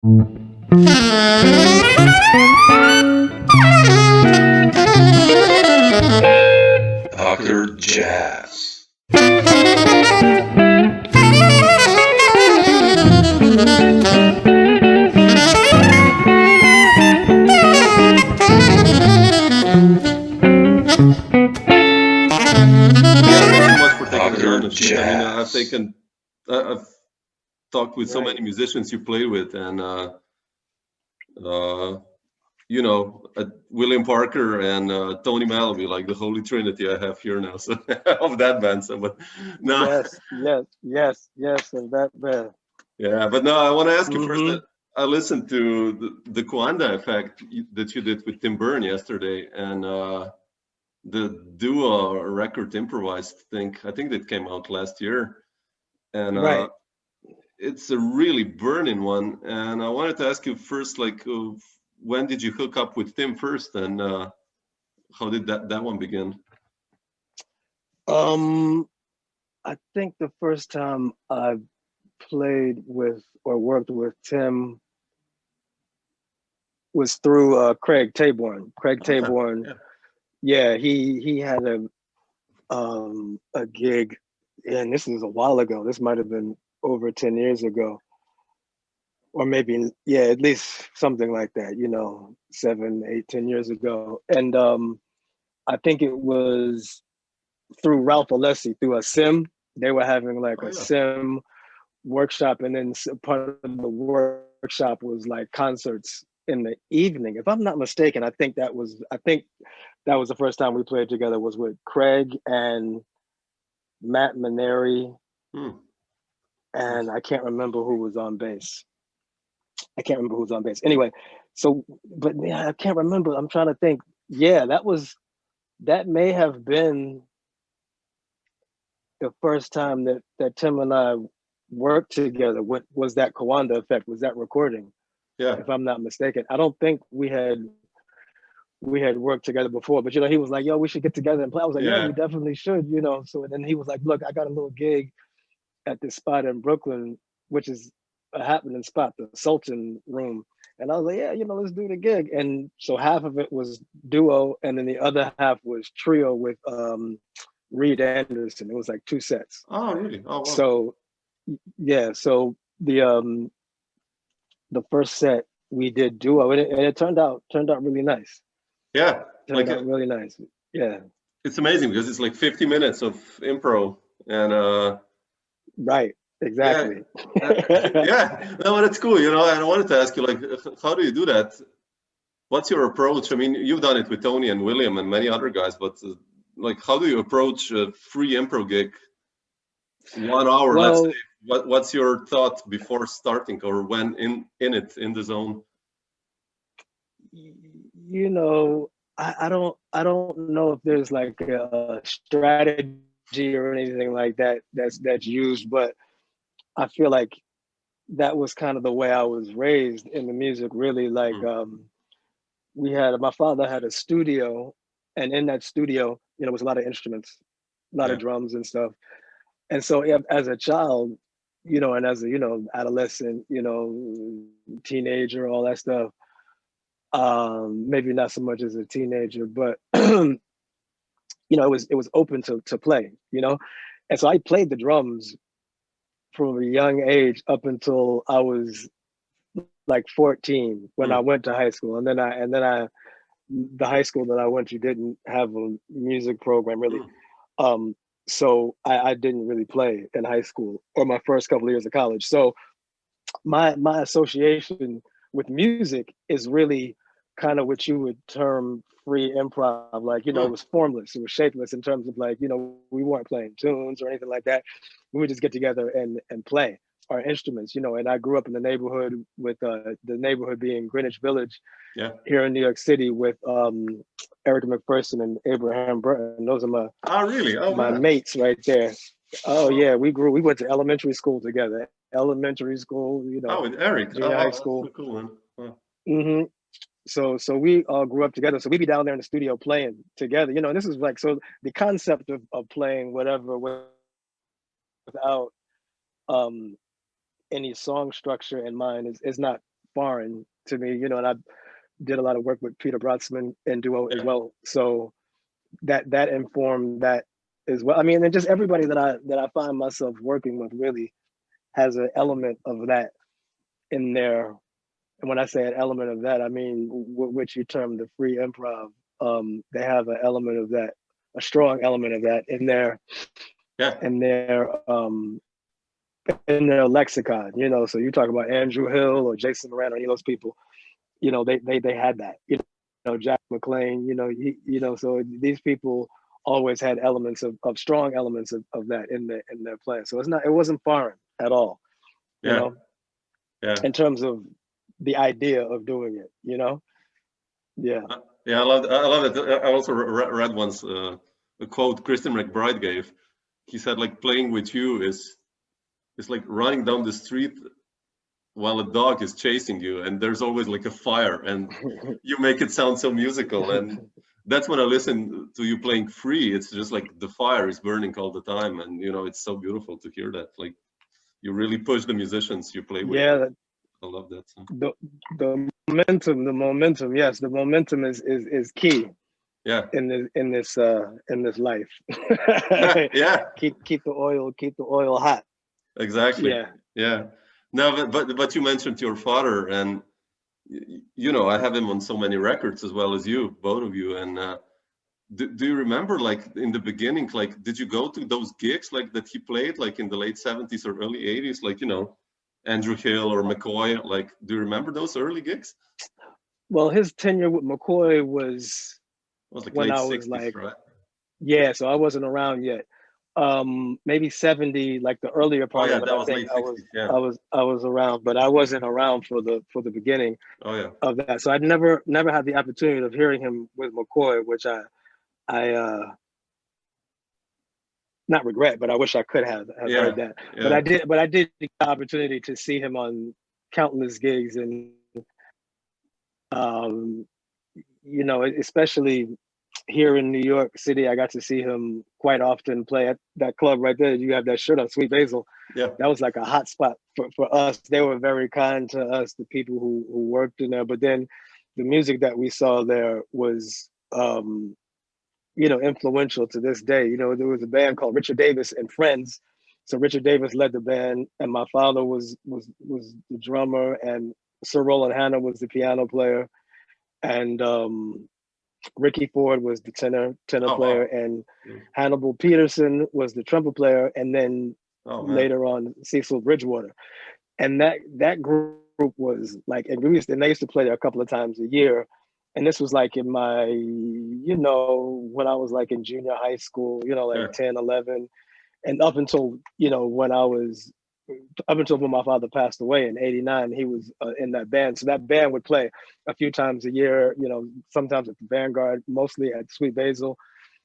Dr. Jazz. Nasheet. I mean, I've talked with so many musicians you play with, and you know, William Parker and Tony Malaby, like the holy trinity I have here now, so of that band. So, but no, yes, of that band. yeah, but no, I want to ask you first that I listened to the Coanda Effect that you did with Tim Berne yesterday, and the duo record improvised thing. I think that came out last year, and Right. it's a really burning one. And I wanted to ask you first, like, when did you hook up with Tim first, and how did that one begin? I think the first time I played with or worked with Tim was through Craig Taborn. Craig Taborn, yeah, he had a gig, and this is a while ago. This might have been over 10 years ago, or maybe, yeah, at least something like that, you know, 7, 8, 10 years ago. And I think it was through Ralph Alessi, through a sim. They were having like a sim workshop, and then part of the workshop was like concerts in the evening. If I'm not mistaken, I think that was the first time we played together, was with Craig and Matt Maneri, and I can't remember who was on bass. Anyway, so, but yeah, I can't remember. I'm trying to think. Yeah, that may have been the first time that Tim and I worked together. What was that Coanda Effect? Was that recording? Yeah. If I'm not mistaken. I don't think we had worked together before, but you know, he was like, yo, we should get together and play. I was like, yeah, we definitely should, you know. So then he was like, look, I got a little gig at this spot in Brooklyn, which is a happening spot, the Sultan Room. And I was like, yeah, you know, let's do the gig. And so half of it was duo, and then the other half was trio with Reed Anderson. It was like 2 sets. Oh, really? Oh, wow. So yeah, so the first set we did duo, and it turned out really nice. Yeah, turned out really nice. Yeah, it's amazing because it's like 50 minutes of improv, and right, exactly. Yeah, no, that's cool. You know, and I wanted to ask you, like, how do you do that? What's your approach? I mean, you've done it with Tony and William and many other guys, but like, how do you approach a free improv gig? 1 hour, well, let's say. What's your thought before starting, or when in the zone? You know, I don't know if there's like a strategy or anything like that that's used, but I feel like that was kind of the way I was raised in the music. Really, like my father had a studio, and in that studio, you know, was a lot of instruments, a lot of drums and stuff. And so as a child, you know, and as a, you know, adolescent, you know, teenager, all that stuff, maybe not so much as a teenager, but you know, it was open to play, you know. And so I played the drums from a young age up until I was like 14 when I went to high school. And then the high school that I went to didn't have a music program really. So I didn't really play in high school or my first couple of years of college. So my association with music is really kind of what you would term free improv. Like, you know, it was formless, it was shapeless in terms of like, you know, we weren't playing tunes or anything like that. We would just get together and play our instruments, you know. And I grew up in the neighborhood with the neighborhood being Greenwich Village here in New York City with Eric McPherson and Abraham Burton. Those are my mates right there. Oh yeah, we went to elementary school together. Elementary school, you know. Oh, with Eric. Junior high school. That's so cool, man. Wow. So we all grew up together. So we'd be down there in the studio playing together, you know. And this is like, so the concept of playing whatever without any song structure in mind is not foreign to me, you know, and I did a lot of work with Peter Brotzman in duo as well. So that informed that as well. I mean, and just everybody that I find myself working with really has an element of that in there. And when I say an element of that, I mean which you term the free improv. They have an element of that, a strong element of that in their in their lexicon. You know, so you talk about Andrew Hill or Jason Moran or any of those people. You know, they had that. You know, Jack McLean. You know, so these people always had elements of strong elements of that in their play. So it wasn't foreign at all. You know, in terms of the idea of doing it. You know, I love it. I also read once a quote Christian McBride gave. He said, like, playing with you is like running down the street while a dog is chasing you, and there's always like a fire, and you make it sound so musical. And that's when I listen to you playing free. It's just like the fire is burning all the time, and you know, it's so beautiful to hear that. Like, you really push the musicians you play with. Yeah, I love that. So. The momentum. Yes, the momentum is key. Yeah. In this life. Yeah. Keep the oil hot. Exactly. Yeah. Now, but you mentioned your father, and you know, I have him on so many records as well as you, both of you. And do you remember, like, in the beginning, like, did you go to those gigs like that he played, like in the late 70s or early 80s, like, you know, Andrew Hill or McCoy? Like, do you remember those early gigs? Well, his tenure with McCoy was like when late I 60s, was like, right? Yeah, so I wasn't around yet. Maybe 70, like the earlier part of it. That I think late 60s, I was around, but I wasn't around for the beginning of that. So I'd never had the opportunity of hearing him with McCoy, which I not regret, but I wish I could have heard that. Yeah. But I did get the opportunity to see him on countless gigs, and you know, especially here in New York City, I got to see him quite often play at that club right there. You have that shirt on, Sweet Basil. Yeah. That was like a hot spot for us. They were very kind to us, the people who worked in there. But then the music that we saw there was, you know, influential to this day. You know, there was a band called Richard Davis and Friends. So Richard Davis led the band, and my father was the drummer, and Sir Roland Hanna was the piano player, and Ricky Ford was the tenor player, and Hannibal Peterson was the trumpet player, and then later on Cecil Bridgewater. And that group was like, and they used to play there a couple of times a year. And this was like in my, you know, when I was like in junior high school, you know, like 10, 11, and up until, you know, when my father passed away in '89, he was in that band. So that band would play a few times a year, you know, sometimes at the Vanguard, mostly at Sweet Basil.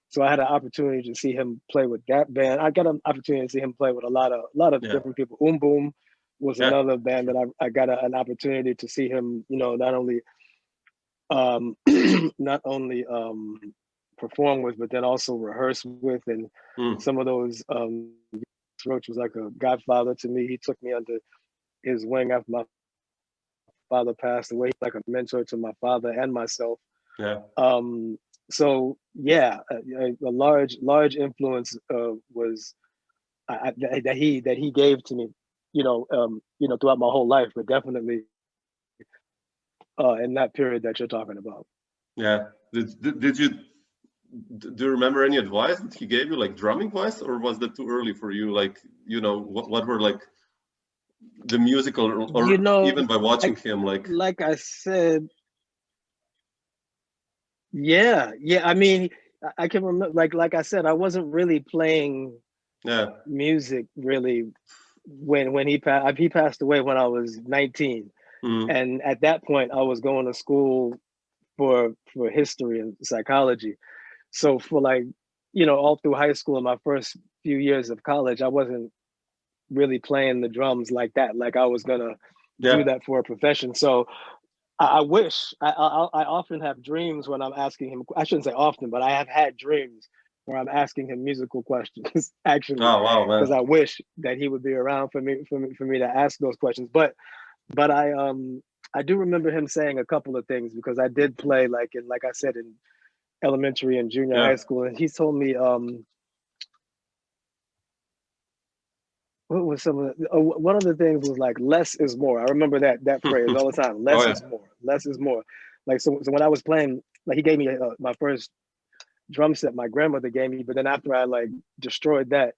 So I had an opportunity to see him play with that band. I got an opportunity to see him play with a lot of different people. Boom was another band that I got an opportunity to see him, you know, not only perform with, but then also rehearse with. And some of those Roach was like a godfather to me. He took me under his wing after my father passed away, like a mentor to my father and myself. So yeah, a large influence was that he gave to me, you know, throughout my whole life, but definitely in that period that you're talking about. Yeah. Do you remember any advice that he gave you, like drumming wise, or was that too early for you? Like, you know, what were like the musical, or you know, even by watching him, like I said, yeah. I mean, I can remember, like I said, I wasn't really playing music really when he passed. He passed away when I was 19, and at that point, I was going to school for history and psychology. So for like, you know, all through high school and my first few years of college, I wasn't really playing the drums like that. Like I was gonna do that for a profession. So I wish I often have dreams when I'm asking him. I shouldn't say often, but I have had dreams where I'm asking him musical questions. Actually, because I wish that he would be around for me to ask those questions. But I do remember him saying a couple of things because I did play like I said in elementary and junior high school, and he told me what was some of the, one of the things was like less is more. I remember that phrase all the time. Less is more. Less is more. Like so when I was playing, like he gave me my first drum set my grandmother gave me, but then after I like destroyed that,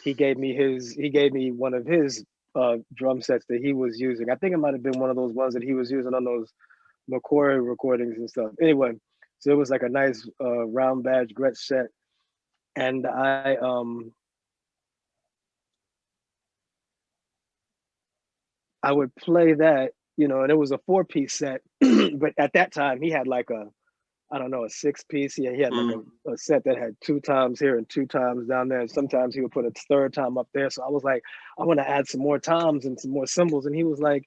he gave me one of his drum sets that he was using. I think it might have been one of those ones that he was using on those McCoy recordings and stuff. Anyway, so it was like a nice round badge Gretsch set, and I would play that, you know, and it was a 4-piece set, but at that time he had like a, I don't know, a 6-piece. Yeah, he had like a set that had 2 times here and 2 times down there. And sometimes he would put a 3rd time up there. So I was like, I want to add some more toms and some more cymbals. And he was like,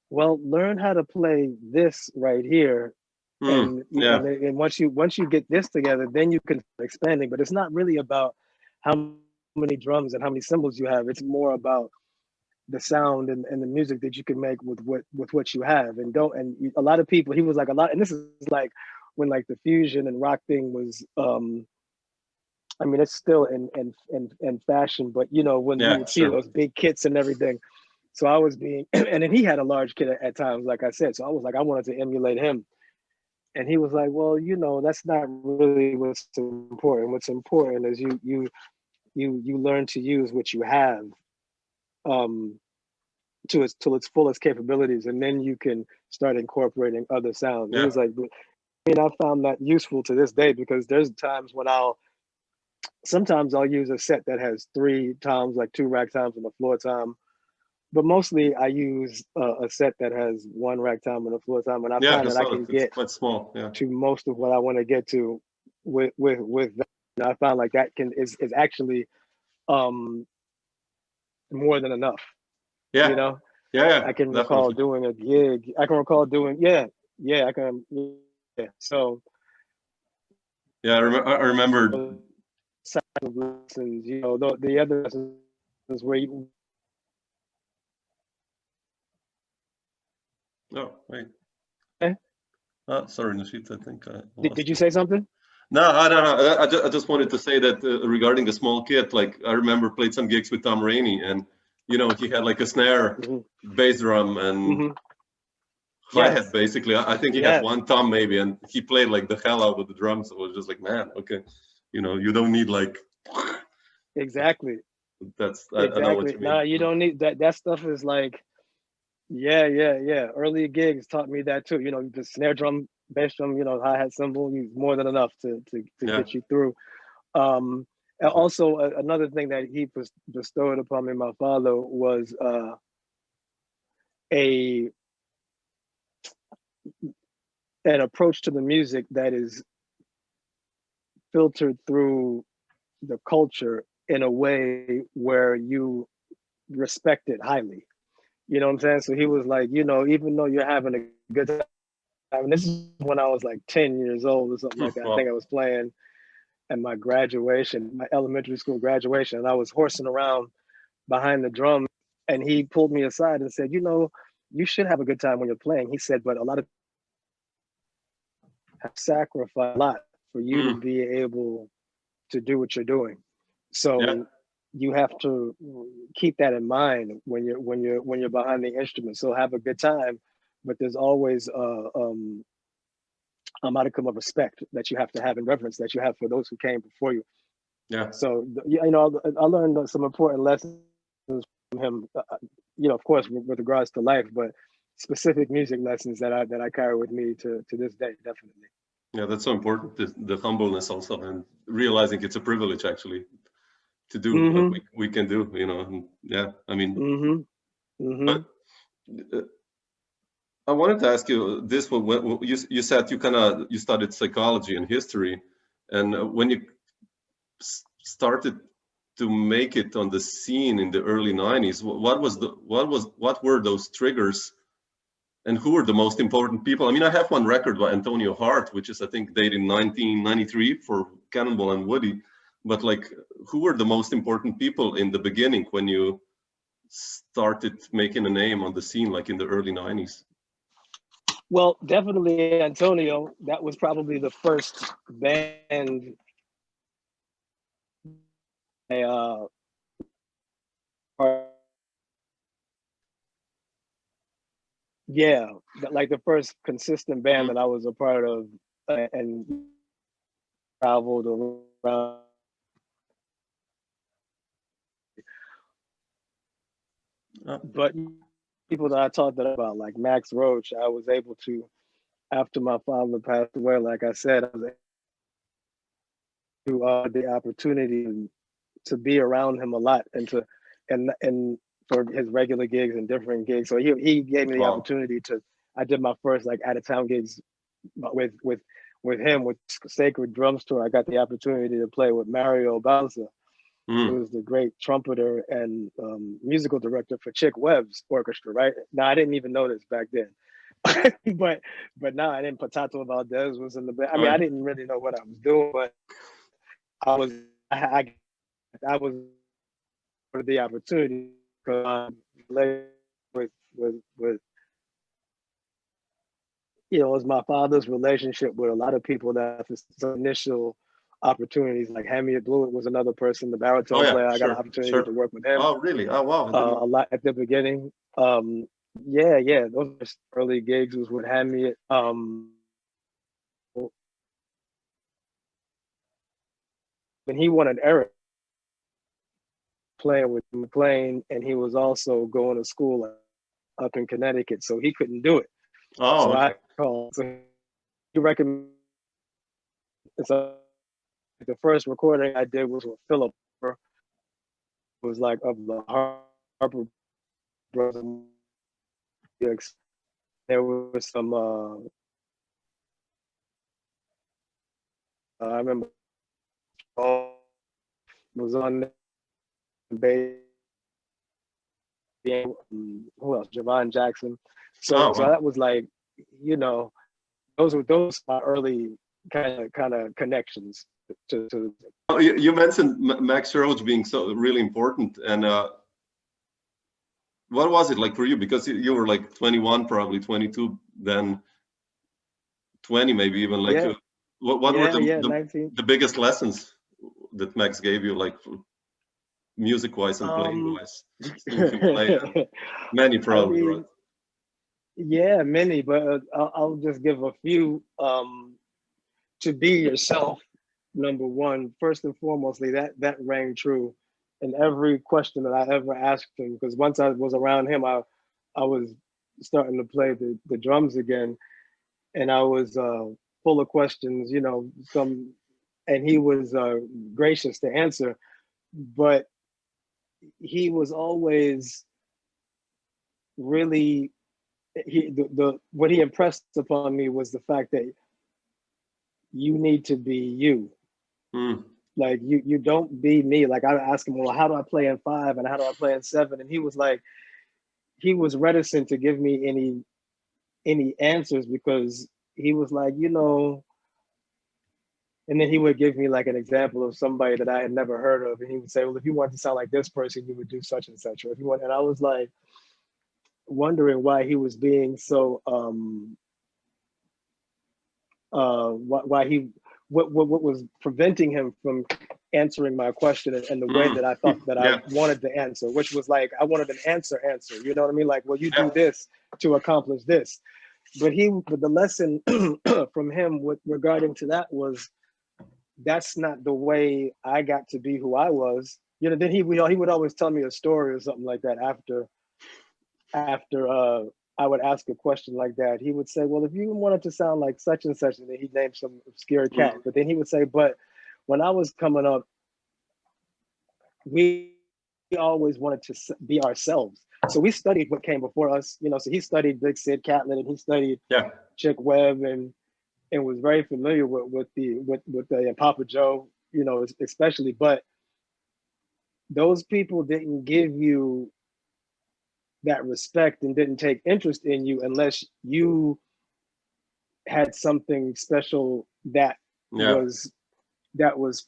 well, learn how to play this right here. And once you get this together, then you can start expanding. But it's not really about how many drums and how many cymbals you have. It's more about the sound and the music that you can make with what you have. And a lot of people, he was like, and this is like when like the fusion and rock thing was I mean it's still in fashion, but you know when you would see those big kits and everything. So I was being and then he had a large kit at times, like I said. So I was like, I wanted to emulate him. And he was like, well, you know, that's not really what's important. What's important is you learn to use what you have to its fullest capabilities, and then you can start incorporating other sounds. It was like, I mean, I found that useful to this day because there's times when sometimes I'll use a set that has 3 toms, like 2 rack toms and a floor tom, but mostly I use a set that has 1 rack tom and a floor tom, and I find that I can get quite small, to most of what I want to get to with that. And I found like that is actually more than enough. Yeah. You know? Yeah. I can definitely. recall doing a gig. I can recall doing, I can. Yeah. So. Yeah, I remember. Lessons, you know, the other lessons where you. Oh, wait. Eh? Sorry, Nasheet, I think Did you say something? No, I don't know. I just wanted to say that regarding the small kit, like I remember played some gigs with Tom Rainey, and you know he had like a snare, bass drum, and hi-hat basically. I think he had 1 tom maybe, and he played like the hell out of the drums. So it was just like, man, okay, you know, you don't need like. Exactly. That's I know what you mean. Nah, you don't need that. That stuff is like, yeah. Early gigs taught me that too. You know, the snare drum, bass drum, you know, hi-hat cymbal, you more than enough to get you through. And also another thing that he bestowed upon me, my father, was an approach to the music that is filtered through the culture in a way where you respect it highly. You know what I'm saying? So he was like, you know, even though you're having a good time, and this is when I was like 10 years old or something like that. I think I was playing at my graduation, my elementary school graduation, and I was horsing around behind the drum, and he pulled me aside and said, you know, you should have a good time when you're playing. He said, but a lot of have sacrificed a lot for you to be able to do what you're doing. So you have to keep that in mind when you're behind the instrument. So have a good time, but there's always a modicum of respect that you have to have and reverence that you have for those who came before you. Yeah. So you know, I learned some important lessons from him. You know, of course, with regards to life, but specific music lessons that I carry with me to this day, definitely. Yeah, that's so important. The humbleness also, and realizing it's a privilege actually to do what we can do. You know, and I mean, but I wanted to ask you this: when you said you studied psychology and history, and when you started to make it on the scene in the early '90s, what were those triggers? And who were the most important people? I mean, I have one record by Antonio Hart, which is, I think, dated in 1993 for Cannonball and Woody. But like, who were the most important people in the beginning when you started making a name on the scene, like in the early 90s? Well, definitely Antonio. That was probably the first band I yeah, like the first consistent band that I was a part of, and traveled around. But people that I talked about, like Max Roach, I was able to, after my father passed away, like I said, I was able to the opportunity to be around him a lot and to and for his regular gigs and different gigs. So he gave me the opportunity to. I did my first like out of town gigs with him with Sacred Drums Tour. I got the opportunity to play with Mario Balsa, who was the great trumpeter and musical director for Chick Webb's orchestra. Right now, I didn't even know this back then. but now I didn't. Potato Valdez was in the band. I mean, I didn't really know what I was doing, but I was for the opportunity because with it was my father's relationship with a lot of people that some initial opportunities, like Hamiet Blewett was another person, the baritone player. I got an opportunity to work with him. Oh, really? Oh, wow. A lot at the beginning. Yeah, those early gigs was with Hamiet. When he wanted Eric playing with McLean, and he was also going to school up in Connecticut, so he couldn't do it. Oh, so okay. I called. So he recommended. So the first recording I did was with Philip. It was like of the Harper brothers. There was some. I remember was on the bass. Who else? Javon Jackson. So that was like, those were my early kind of connections to. Oh, you mentioned Max Roach being so really important, and what was it like for you? Because you were like 21, probably 22, then 20, maybe even. Like, what were the biggest lessons that Max gave you, like music-wise and playing-wise? Many, probably, right? Yeah, many, but I'll just give a few. To be yourself, number one, first and foremostly, that rang true in every question that I ever asked him. Because once I was around him, I was starting to play the drums again, and I was full of questions, and he was gracious to answer, but he was always really what he impressed upon me was the fact that you need to be you. Like you don't be me. Like I asked him, well, how do I play in 5 and how do I play in 7? And he was reticent to give me any answers because he was like, and then he would give me like an example of somebody that I had never heard of. And he would say, well, if you want to sound like this person, you would do such and such. Or if you want, and I was like wondering why he was being so what was preventing him from answering my question and the way that I thought that I wanted the answer, which was like, I wanted an answer, you know what I mean? Like, well, you do this to accomplish this. But the lesson from him regarding to that was, that's not the way I got to be who I was. Then he would always tell me a story or something like that after I would ask a question like that. He would say, well, if you wanted to sound like such and such, and then he'd name some obscure cat. But then he would say, but when I was coming up, we always wanted to be ourselves. So we studied what came before us, so he studied Big Sid Catlin and he studied Chick Webb and was very familiar with the Papa Joe, especially. But those people didn't give you that respect and didn't take interest in you unless you had something special that was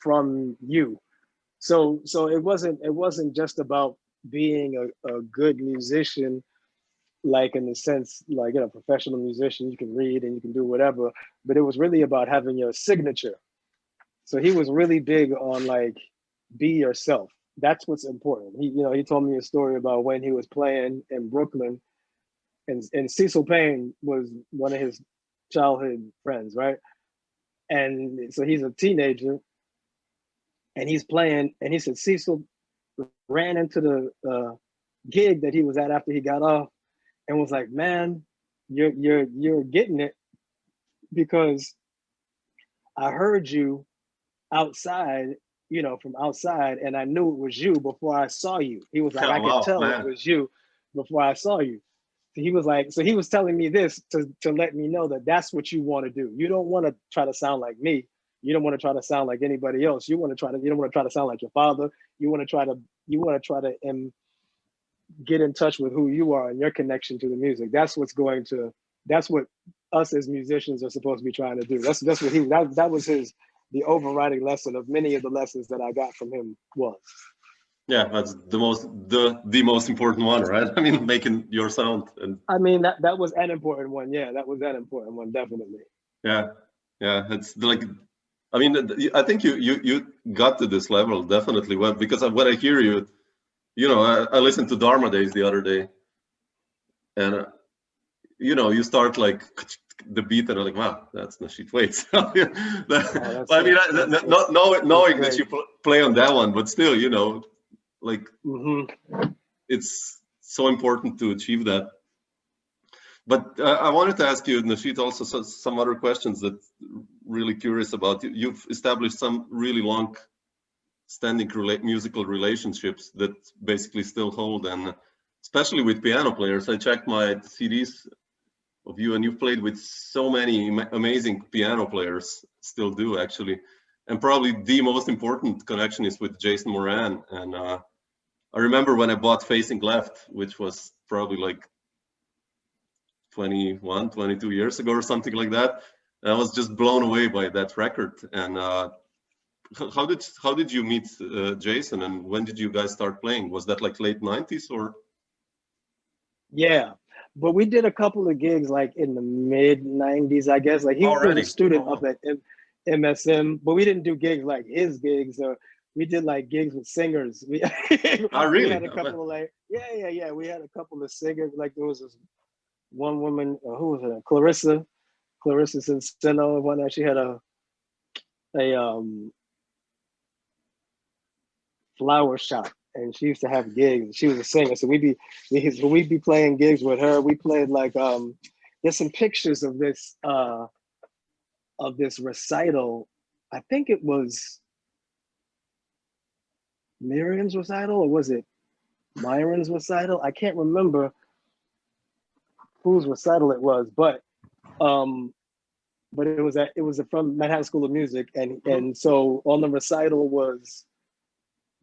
from you. So it wasn't just about being a good musician like in the sense, like, you know, professional musician, you can read and you can do whatever, but it was really about having your signature. So he was really big on like, be yourself. That's what's important. He, you know, he told me a story about when he was playing in Brooklyn, and Cecil Payne was one of his childhood friends, right? And so he's a teenager and he's playing, and he said Cecil ran into the gig that he was at after he got off and was like, man, you're getting it, because I heard you outside, you know, from outside, and I knew it was you before I saw you. He was like, Oh, I could wow, tell man. it was you before I saw you. So he was like, so he was telling me this to let me know that that's what you want to do. You don't want to try to sound like me. You don't want to try to sound like anybody else. You don't want to try to sound like your father. You want to try to get in touch with who you are and your connection to the music. That's what us as musicians are supposed to be trying to do. That's what that was the overriding lesson of many of the lessons that I got from him was. Yeah, that's the most important one, right? I mean, making your sound. And I mean, that was an important one. Yeah, that was an important one, definitely. yeah, it's like, I mean, I think you got to this level definitely. Well, because when I hear you, you know, I listened to Dharma Days the other day, and you know, you start like the beat, and I'm like, wow, that's Nasheet Waits. I mean, not knowing that you play on that one, but still, you know, like, it's so important to achieve that. But I wanted to ask you, Nasheet, also some other questions that really curious about. You've established some really long-standing musical relationships that basically still hold, and especially with piano players. I checked my CDs of you, and you've played with so many amazing piano players, still do actually. And probably the most important connection is with Jason Moran. And I remember when I bought Facing Left, which was probably like 21, 22 years ago or something like that. And I was just blown away by that record. And how did you meet Jason, and when did you guys start playing? Was that like late 90s or? Yeah, but we did a couple of gigs like in the mid 90s, I guess. Like he was a student up at MSM, but we didn't do gigs like his gigs, or we did like gigs with singers. We really? We had a couple of like, yeah. We had a couple of singers. Like there was this one woman, who was it? Clarissa Cincino. One that she had a flower shop, and she used to have gigs. She was a singer, so we'd be playing gigs with her. We played like there's some pictures of this recital. I think it was Miriam's recital, or was it Myron's recital? I can't remember whose recital it was, but it was from Manhattan School of Music, and so on the recital was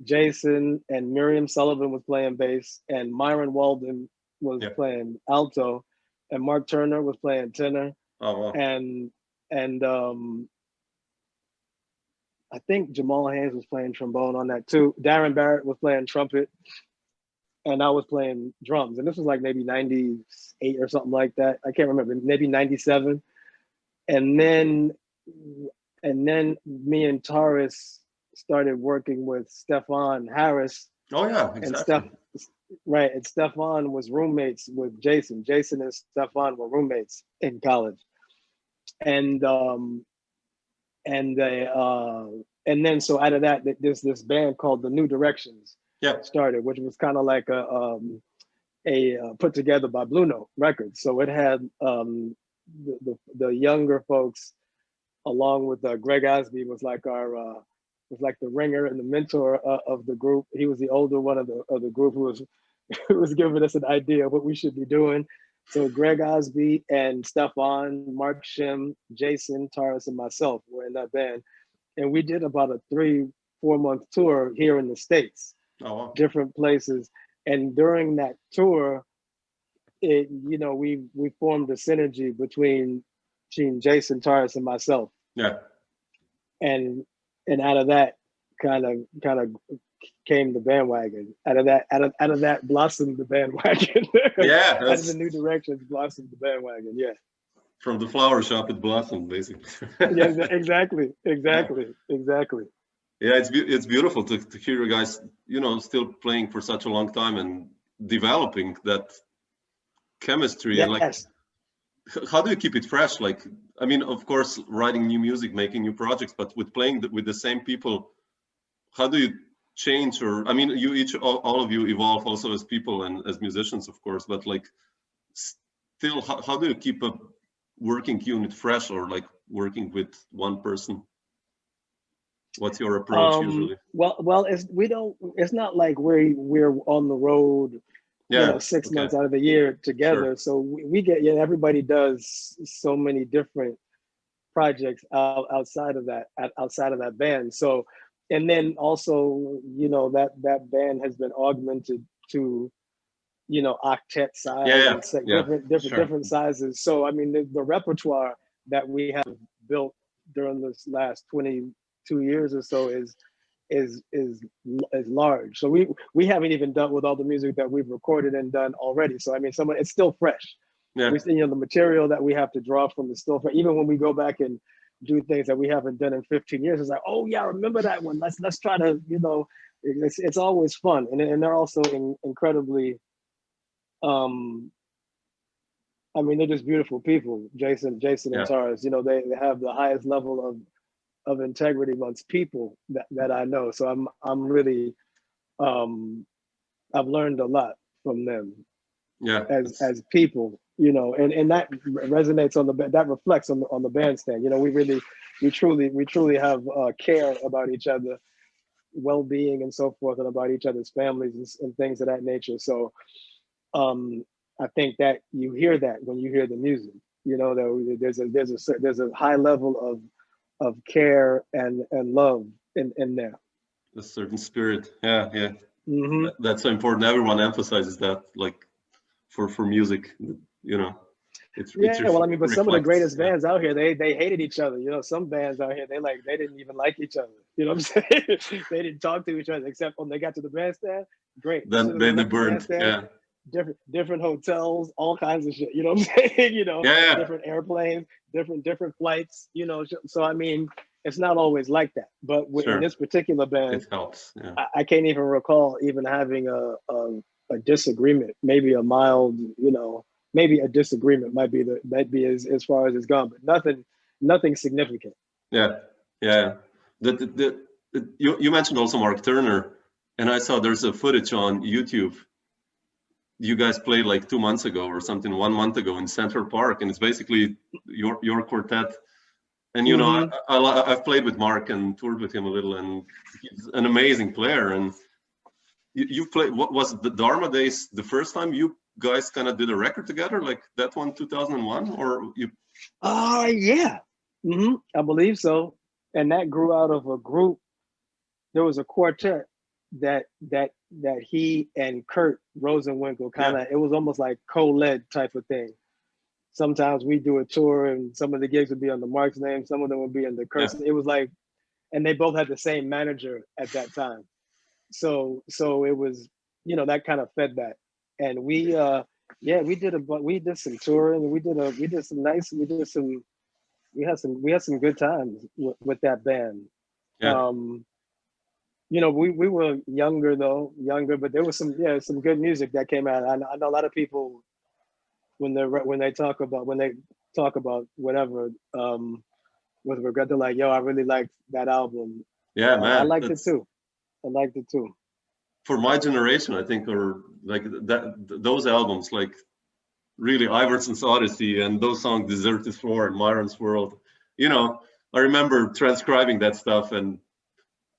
Jason, and Miriam Sullivan was playing bass, and Myron Walden was playing alto, and Mark Turner was playing tenor. Oh, wow. And I think Jamal Haynes was playing trombone on that too. Darren Barrett was playing trumpet, and I was playing drums. And this was like maybe 98 or something like that. I can't remember, maybe 97. And then me and Tarus started working with Stefan Harris. Oh yeah, exactly. And Stefan was roommates with Jason. Jason and Stefan were roommates in college. And then so out of that, there's this band called the New Directions started, which was kind of like a put together by Blue Note Records. So it had the younger folks, along with Greg Osby, was like the ringer and the mentor of the group. He was the older one of the group who was giving us an idea of what we should be doing. So Greg Osby and Stefan, Mark Shim, Jason, Tarus, and myself were in that band. And we did about a 3-4 month tour here in the States, different places. And during that tour, we formed a synergy between Jason, Tarus, and myself. Yeah. And out of that kind of came the bandwagon. Out of that blossomed the bandwagon. Yeah, out of the new directions blossomed the bandwagon. Yeah. From the flower shop, it blossomed basically. Yeah, exactly. Yeah, it's beautiful to hear you guys, still playing for such a long time and developing that chemistry. Yes. And like, how do you keep it fresh? Like, I mean, of course, writing new music, making new projects, but with playing with the same people, how do you change? Or, I mean, all of you evolve also as people and as musicians, of course, but like, still, how do you keep a working unit fresh, or like working with one person? What's your approach usually? Well, it's not like we're on the road, Yeah, 6 okay. months out of the year together. Sure. So we get, everybody does so many different projects outside of that band. So, and then also, that band has been augmented to, octet size, different sizes. So, I mean, the repertoire that we have built during this last 22 years or so is large. So we haven't even dealt with all the music that we've recorded and done already. So I mean, it's still fresh. Yeah. The material that we have to draw from is still fresh. Even when we go back and do things that we haven't done in 15 years, it's like, oh yeah, remember that one? Let's try to, it's always fun, and they're also incredibly. I mean, they're just beautiful people, Jason and Tarus. They have the highest level of integrity amongst people that I know. So I'm really, I've learned a lot from them. Yeah. As people, and that resonates that reflects on the bandstand. We truly have care about each other, well-being and so forth, and about each other's families and things of that nature. So, I think that you hear that when you hear the music. There's a high level of care and love in there. A certain spirit. Yeah. Mm-hmm. That's so important. Everyone emphasizes that, like, for music, it's well, I mean, but some of the greatest bands out here, they hated each other. Some bands out here, they didn't even like each other. You know what I'm saying? They didn't talk to each other except when they got to the bandstand. Great. Then they burned. Yeah. Different hotels, all kinds of shit. You know what I'm saying? Yeah. Different airplanes, different flights. So I mean, it's not always like that. But in this particular band, it helps. Yeah. I can't even recall even having a disagreement. Maybe a mild, maybe a disagreement might be as far as it's gone, but nothing significant. Yeah. You mentioned also Mark Turner, and I saw there's a footage on YouTube. You guys played like 2 months ago or something, 1 month ago in Central Park, and it's basically your quartet. And I've played with Mark and toured with him a little, and he's an amazing player. And you played, what was the Dharma Days, the first time you guys kind of did a record together, like that one, 2001, or you? Yeah, I believe so. And that grew out of a group. There was a quartet that he and Kurt Rosenwinkel it was almost like co-led type of thing. Sometimes we do a tour and some of the gigs would be under Mark's name, some of them would be under Kurt's. It was like, and they both had the same manager at that time. So it was, that kind of fed that. And we did some touring, and we had some good times with that band. Yeah. We were younger, but there was some good music that came out. I know a lot of people when they talk about whatever with regret, they're like, yo, I really liked that album. Yeah, man. I liked it too. For my generation, I think, or like those albums, like really Iverson's Odyssey and those songs, Deserted Floor and Myron's World. I remember transcribing that stuff and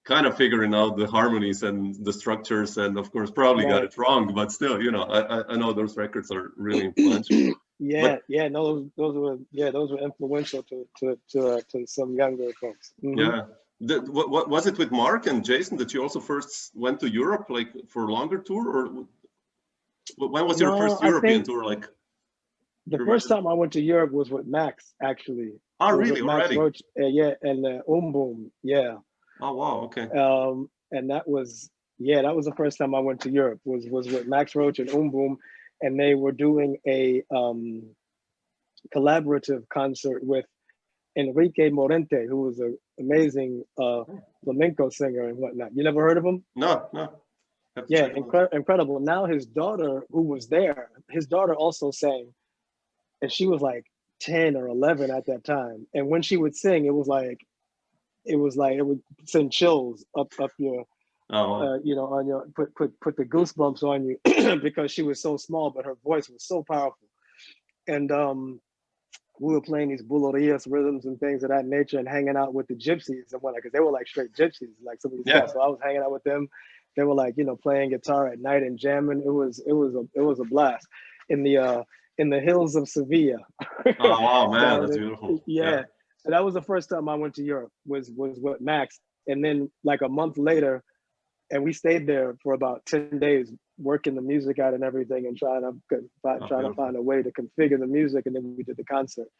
kind of figuring out the harmonies and the structures, and of course probably got it wrong, but still, I know those records are really influential. Those were influential to some younger folks. Mm-hmm. Yeah. What was it with Mark and Jason that you also first went to Europe, like for a longer tour, or when was your first European tour? Like the first time I went to Europe was with Max, actually. Oh, really? Max Roach, and Boom. Yeah. Oh wow, okay. And that was Yeah, that was the first time I went to Europe. Was with Max Roach and Boom, and they were doing a collaborative concert with Enrique Morente, who was an amazing flamenco singer and whatnot. You never heard of him? No, no. Yeah, incredible. Now his daughter, who was there, his daughter also sang, and she was like 10 or 11 at that time. And when she would sing, it would send chills up your, you know, on your put the goosebumps on you because she was so small, but her voice was so powerful. And we were playing these bulerías rhythms and things of that nature, and hanging out with the gypsies and whatnot, because they were like straight gypsies, like some of these guys. So I was hanging out with them. They were like, you know, playing guitar at night and jamming. It was a blast in the hills of Sevilla. Oh wow, man, that's beautiful. Yeah. So that was the first time I went to Europe, was with Max. And then like a month later, and we stayed there for about 10 days working the music out and everything, and trying to find a way to configure the music. And then we did the concert.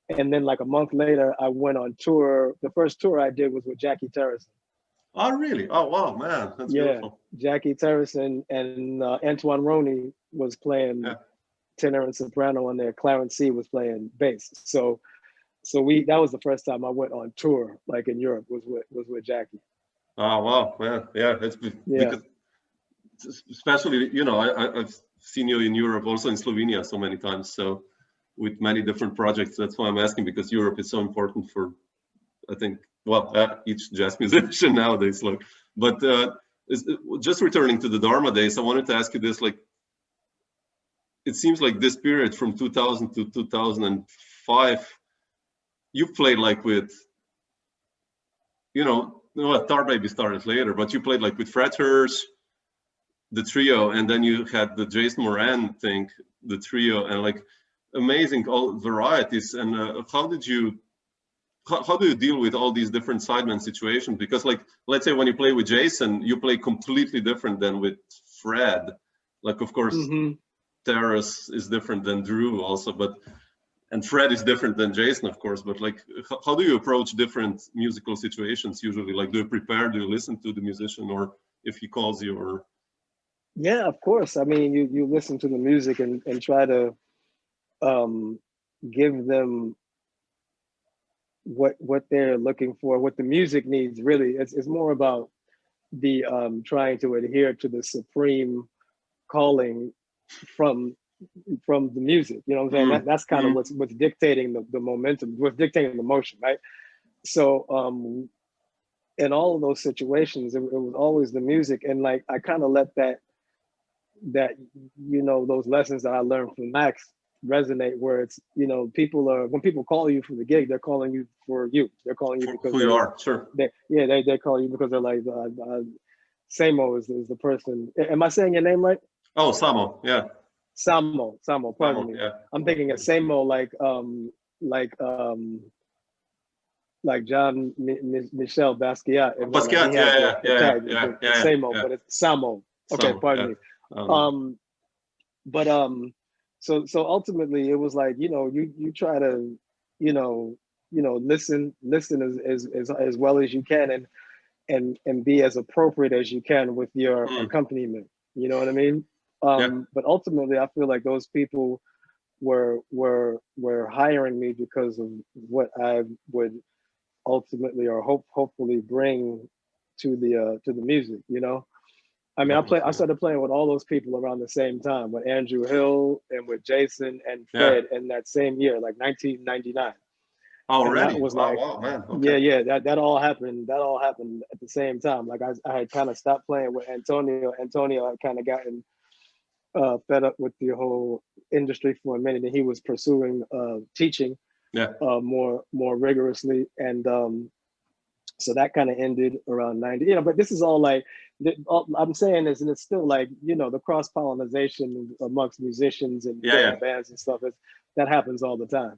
And then like a month later, I went on tour. The first tour I did was with Jackie Tarus. Oh really? Oh wow, man, that's beautiful. Jackie Tarus and Antoine Roney was playing tenor and soprano, and there Clarence C was playing bass. So that was the first time I went on tour, like in Europe, was with Jackie. Oh wow, man, yeah, because especially, you know, I've seen you in Europe, also in Slovenia, so many times. So with many different projects, that's why I'm asking, because Europe is so important for, I think, well, each jazz musician nowadays. Like, but just returning to the Dharma Days, I wanted to ask you this: like, it seems like this period from 2000 to 2005, you played like with, you know, Tar Baby started later, but you played like with Fred Hirsch, the trio, and then you had the Jason Moran thing, the trio, and like amazing all varieties. And how do you deal with all these different sideman situations? Because like, let's say when you play with Jason, you play completely different than with Fred. Like, of course, Tarus is different than Drew also, and Fred is different than Jason, of course. But like, how do you approach different musical situations usually? Like, do you prepare? Do you listen to the musician, or if he calls you, or? Yeah, of course. I mean, you listen to the music and try to give them what they're looking for, what the music needs. Really, it's more about the trying to adhere to the supreme calling from the music. You know what I'm saying? That's kind of what's dictating the momentum, what's dictating the motion, right? So in all of those situations, it was always the music, and like I kind of let that you know, those lessons that I learned from Max resonate, where it's, you know, when people call you for the gig, they're calling you for you. They're calling you because who you are. Sure. They call you because they're like, Samo is the person. Am I saying your name right? Oh, Samo. Yeah. Samo. Pardon me. Yeah. I'm thinking of Samo like John Michel Basquiat. Basquiat. Yeah. Samo, but it's Samo. Okay, pardon me. So ultimately it was like, you know, you try to, you know, listen as well as you can, and be as appropriate as you can with your accompaniment. You know what I mean? But ultimately I feel like those people were hiring me because of what I would ultimately or hopefully bring to the music, you know? I mean, I started playing with all those people around the same time, with Andrew Hill and with Jason and Fred in that same year, like 1999. Already? That was like, wow, man. Okay. Yeah. That all happened at the same time. Like I had kind of stopped playing with Antonio. Antonio had kind of gotten fed up with the whole industry for a minute, and he was pursuing teaching more rigorously, and so that kind of ended around 90. You know, but this is all like, I'm saying this, and it's still like, you know, the cross-pollination amongst musicians and bands and stuff, that happens all the time.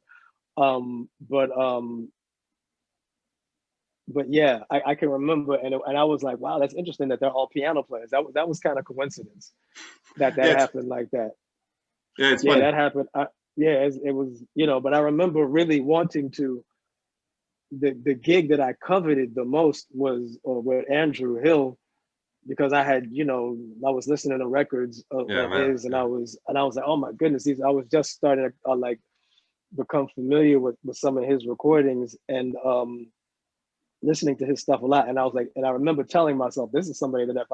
But yeah, I can remember, and I was like, wow, that's interesting that they're all piano players. That was kind of coincidence that happened like that. Yeah, it's funny. That happened. It was, you know, but I remember really wanting to. The gig that I coveted the most was with Andrew Hill because I had, I was listening to records of his, and I was like, oh my goodness, I was just starting to like become familiar with some of his recordings, and listening to his stuff a lot. And I was like, and I remember telling myself, this is somebody that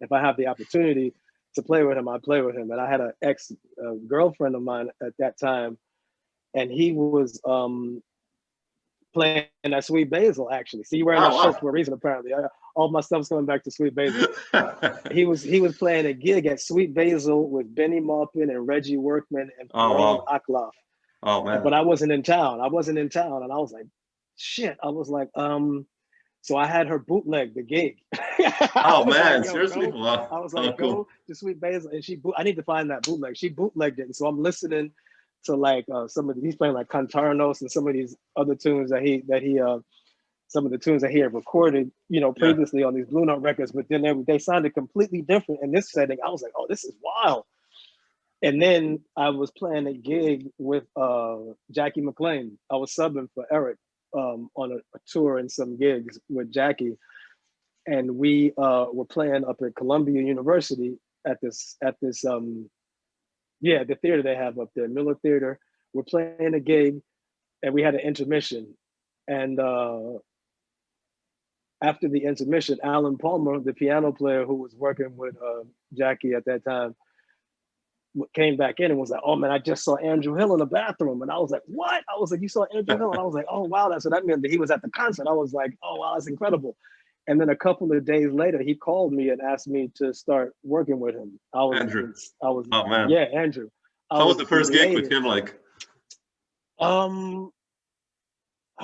if I have the opportunity to play with him, I play with him. And I had an ex girlfriend of mine at that time, and he was playing that Sweet Basil, actually. See, you're wearing that shirt for a reason, apparently. All my stuff's coming back to Sweet Basil. he was playing a gig at Sweet Basil with Benny Maupin and Reggie Workman and Aklaf. Oh man! But I wasn't in town. And I was like, shit. I was like, so I had her bootleg the gig. Oh man, like, seriously? I was like, go to Sweet Basil, and I need to find that bootleg. She bootlegged it, and so I'm listening to like he's playing like Cantarnos and some of these other tunes that he some of the tunes that he had recorded, previously on these Blue Note records, but then they sounded completely different in this setting. I was like, oh, this is wild. And then I was playing a gig with Jackie McLean. I was subbing for Eric on a tour and some gigs with Jackie. And we were playing up at Columbia University at this the theater they have up there, Miller Theater. We're playing a gig and we had an intermission. And after the intermission, Alan Palmer, the piano player who was working with Jackie at that time, came back in and was like, oh man, I just saw Andrew Hill in the bathroom. And I was like, what? I was like, you saw Andrew Hill? And I was like, oh wow, so that meant that he was at the concert. I was like, oh wow, that's incredible. And then a couple of days later, he called me and asked me to start working with him. Andrew. Oh man. Yeah, Andrew. How was the first gig with him like? I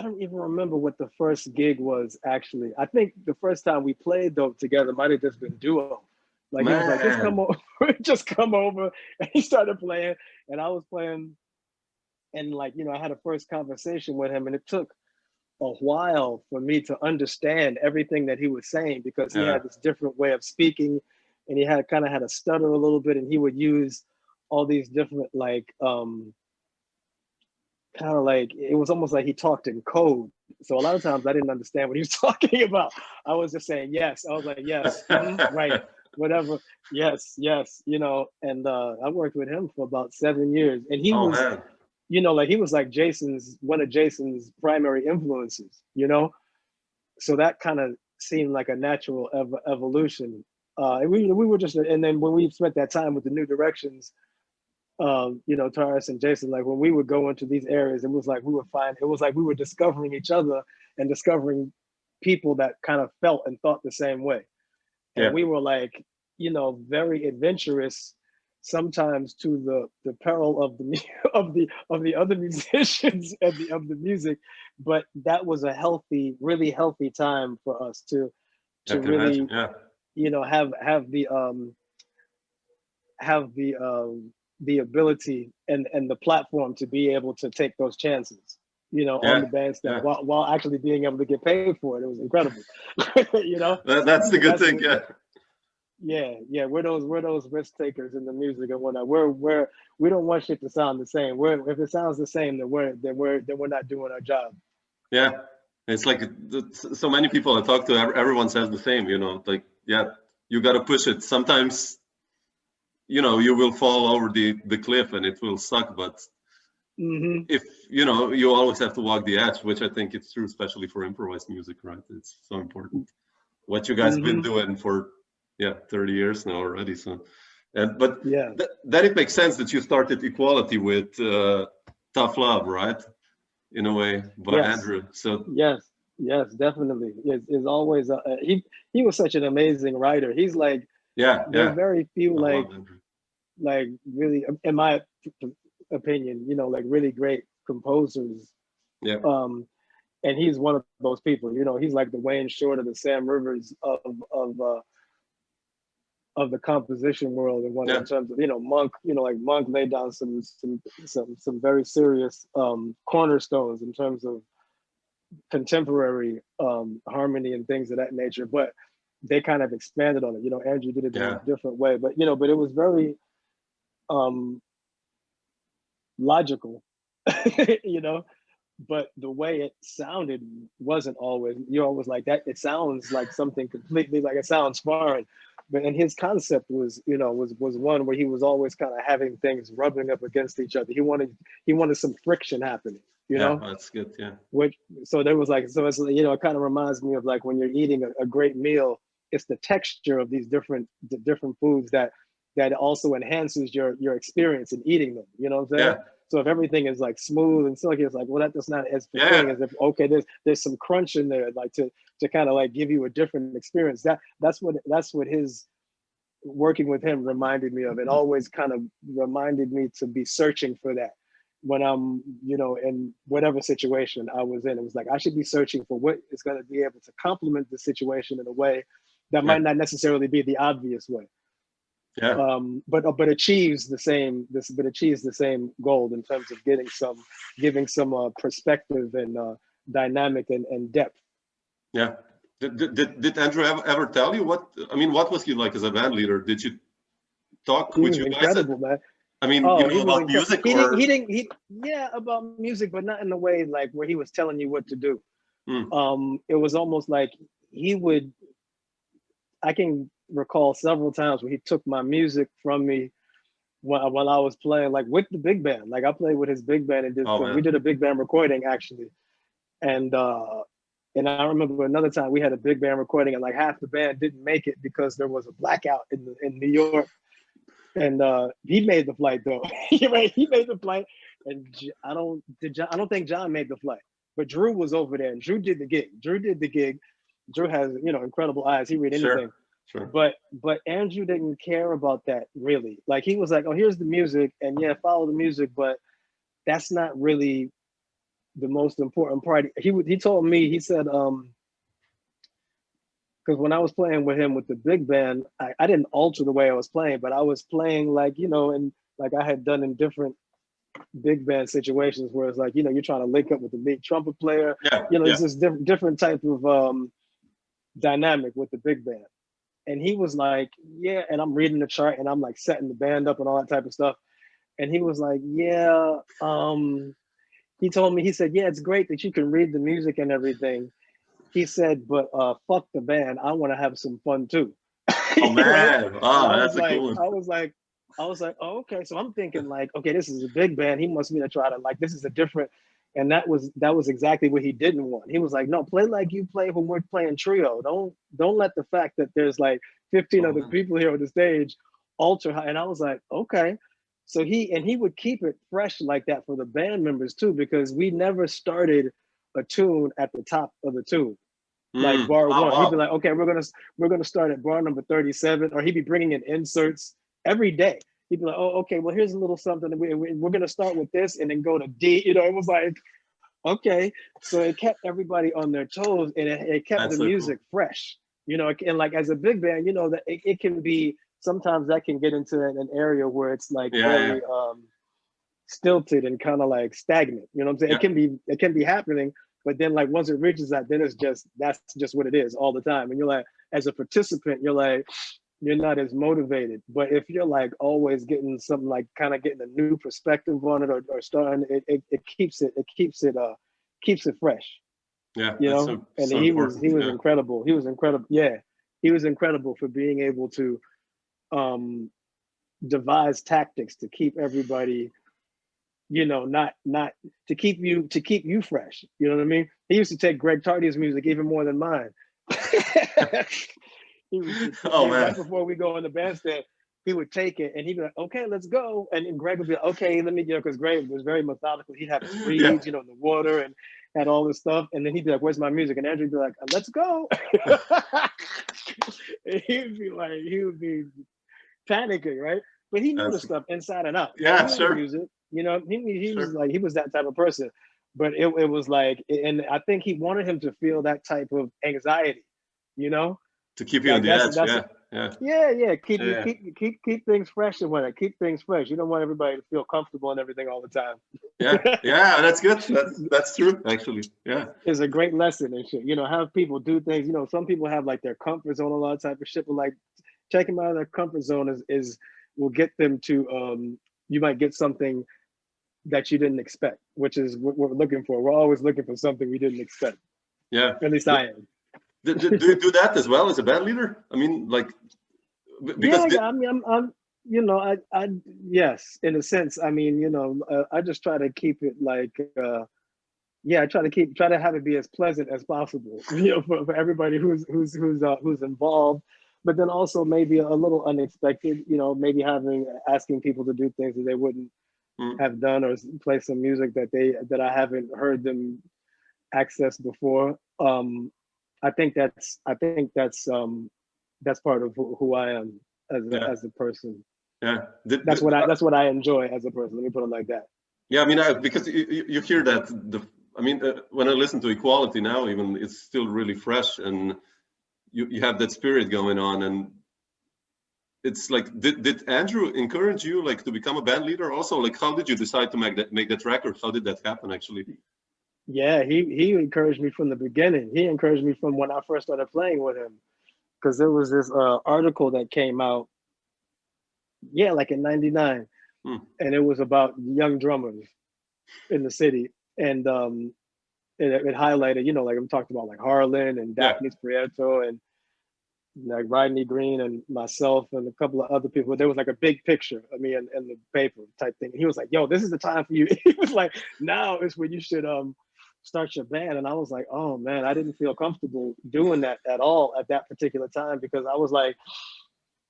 don't even remember what the first gig was, actually. I think the first time we played though together might have just been duo. Like, man. He was like, just come over. And he started playing, and I was playing. And like, I had a first conversation with him, and it took a while for me to understand everything that he was saying, because he had this different way of speaking, and he had kind of had a stutter a little bit, and he would use all these different like kind of like, it was almost like he talked in code. So a lot of times I didn't understand what he was talking about. I was just saying yes. I was like, yes, right, whatever, yes, and I worked with him for about 7 years, and he was man. Like he was like one of Jason's primary influences, so that kind of seemed like a natural evolution. And we were just, and then when we spent that time with the New Directions, Tarus and Jason, like when we would go into these areas, it was like we were discovering each other and discovering people that kind of felt and thought the same way. And we were like, very adventurous, sometimes to the peril of the other musicians and of the music. But that was a really healthy time for us to really, have the ability and the platform to be able to take those chances, on the bandstand while actually being able to get paid for it. It was incredible. That's the good thing. We're those risk takers in the music and whatnot. We don't want shit to sound the same. If it sounds the same, then we're not doing our job. Yeah, it's like so many people I talk to, everyone says the same. Like you got to push it. Sometimes you will fall over the cliff and it will suck, but if you always have to walk the edge, which I think it's true, especially for improvised music, right? It's so important what you guys been doing for 30 years now already. So but then it makes sense that you started Equality with Tough Love, right, in a way, by Andrew. So yes, definitely. It's always he was such an amazing writer. He's like, there are very few like really, in my opinion, like really great composers. And he's one of those people. He's like the Wayne Short or the Sam Rivers of the composition world, and in terms of Monk. Like Monk laid down some very serious cornerstones in terms of contemporary harmony and things of that nature. But they kind of expanded on it. Andrew did it in a different way, but but it was very logical, but the way it sounded wasn't always, you're always like that. It sounds like something completely, like it sounds foreign. But and his concept was, was one where he was always kind of having things rubbing up against each other. He wanted some friction happening, Yeah, that's good. Yeah. Which, so there was like, so it's, it kind of reminds me of like when you're eating a great meal, it's the texture of these different foods that also enhances your experience in eating them. You know what I'm saying? Yeah. So if everything is like smooth and silky, it's like, well, that's not as fulfilling as if, okay, there's some crunch in there, like to kind of like give you a different experience. That's what his working with him reminded me of. It always kind of reminded me to be searching for that when I'm, in whatever situation I was in. It was like, I should be searching for what is going to be able to complement the situation in a way that might not necessarily be the obvious way. Yeah. But achieves the same goal in terms of giving some perspective and dynamic and depth. Yeah. Did Andrew ever tell you what was he like as a band leader? Did you talk with you guys? Incredible, man. I mean, about music, about music, but not in a way like where he was telling you what to do. It was almost like I can recall several times where he took my music from me while I was playing, like with the big band. Like I played with his big band and we did a big band recording actually. And I remember another time we had a big band recording and like half the band didn't make it because there was a blackout in New York. And he made the flight though. He made the flight, and I don't think John made the flight, but Drew was over there and Drew did the gig. Drew has incredible eyes. He read anything. Sure. But Andrew didn't care about that really. Like he was like, oh, here's the music, and yeah, follow the music, but that's not really the most important part. He told me, he said, because when I was playing with him with the big band, I didn't alter the way I was playing, but I was playing like, and like I had done in different big band situations where it's like, you're trying to link up with the lead trumpet player. It's this different type of dynamic with the big band. And he was like, yeah, and I'm reading the chart and I'm like setting the band up and all that type of stuff. And he was like, yeah, he told me, he said, yeah, it's great that you can read the music and everything. He said, but fuck the band. I want to have some fun too. Oh man, that's a cool one. I was like, oh, okay. So I'm thinking like, okay, this is a big band. He wants me to try to like, this is a different. And that was exactly what he didn't want. He was like, no, play like you play when we're playing trio. Don't let the fact that there's like 15 other people here on the stage alter. And I was like, okay. So he would keep it fresh like that for the band members too, because we never started a tune at the top of the tune. Like bar one, he'd be like, okay, we're gonna start at bar number 37, or he'd be bringing in inserts every day. He'd be like, oh, okay, well, here's a little something. We're gonna start with this and then go to D. It was like, okay. So it kept everybody on their toes, and it kept the music fresh. And like as a big band, that it can be, sometimes that can get into an area where it's like very stilted and kind of like stagnant. You know what I'm saying? It can be happening. But then like once it reaches that, then that's just what it is all the time. And you're like, as a participant, you're like, you're not as motivated. But if you're like always getting something, like kind of getting a new perspective on it or starting, it keeps it fresh. Yeah. And he was incredible. He was incredible. Yeah. He was incredible for being able to devise tactics to keep everybody, not to keep you fresh. You know what I mean? He used to take Greg Tardy's music even more than mine. He was right before we go on the bandstand, he would take it and he'd be like, okay, let's go. And Greg would be like, okay, let me, because Greg was very methodical. He'd have his reeds, the water and had all this stuff. And then he'd be like, where's my music? And Andrew'd be like, let's go. He would be panicking, right? But he knew the stuff inside and out. Yeah, sure. Music, he was like, he was that type of person. But it was like, and I think he wanted him to feel that type of anxiety, to keep you on the edge. Keep things fresh and whatnot. Keep things fresh. You don't want everybody to feel comfortable and everything all the time. Yeah, that's good. That's true, actually. Yeah, it's a great lesson and shit. Have people do things. Some people have like their comfort zone, a lot of type of shit. But like, taking them out of their comfort zone is will get them to. You might get something that you didn't expect, which is what we're looking for. We're always looking for something we didn't expect. Yeah. At least I am. Do you do that as well as a band leader? I mean, like, because I mean, I'm you know, I yes, in a sense. I mean, you know, I just try to keep it like, I try to have it be as pleasant as possible, you know, for everybody who's involved, but then also maybe a little unexpected, you know, maybe asking people to do things that they wouldn't have done, or play some music that I haven't heard them access before. I think that's part of who I am as a person. Yeah, that's what I enjoy as a person. Let me put it like that. Yeah, I mean, because you hear that I mean, when I listen to Equality now, even it's still really fresh, and you have that spirit going on, and it's like, did Andrew encourage you like to become a band leader also? Like, how did you decide to make that record? How did that happen actually? Yeah, he encouraged me from the beginning. He encouraged me from when I first started playing with him, because there was this article that came out, like in '99, and it was about young drummers in the city, and it highlighted, you know, like I'm talking about like Harlan and Daphne Prieto and like Rodney Green and myself and a couple of other people. There was like a big picture of me in the paper type thing. And he was like, "Yo, this is the time for you." He was like, "Now is when you should start your band." And I was like, "Oh man, I didn't feel comfortable doing that at all at that particular time," because I was like,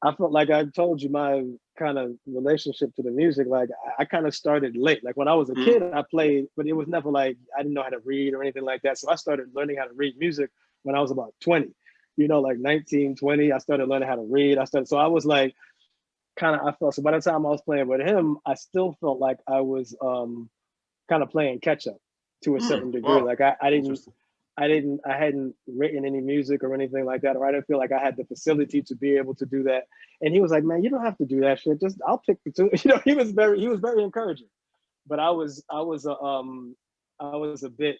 I felt like I told you my kind of relationship to the music. Like I kind of started late. Like when I was a kid, I played, but it was never like I didn't know how to read or anything like that. So I started learning how to read music when I was about 20. You know, like 19, 20, I started learning how to read. So I was like, I felt, so by the time I was playing with him, I still felt like I was kind of playing catch up to a certain degree. Wow. Like I hadn't written any music or anything like that, or I didn't feel like I had the facility to be able to do that. And he was like, "Man, you don't have to do that shit. Just I'll pick the two." You know, he was very encouraging. But I was a bit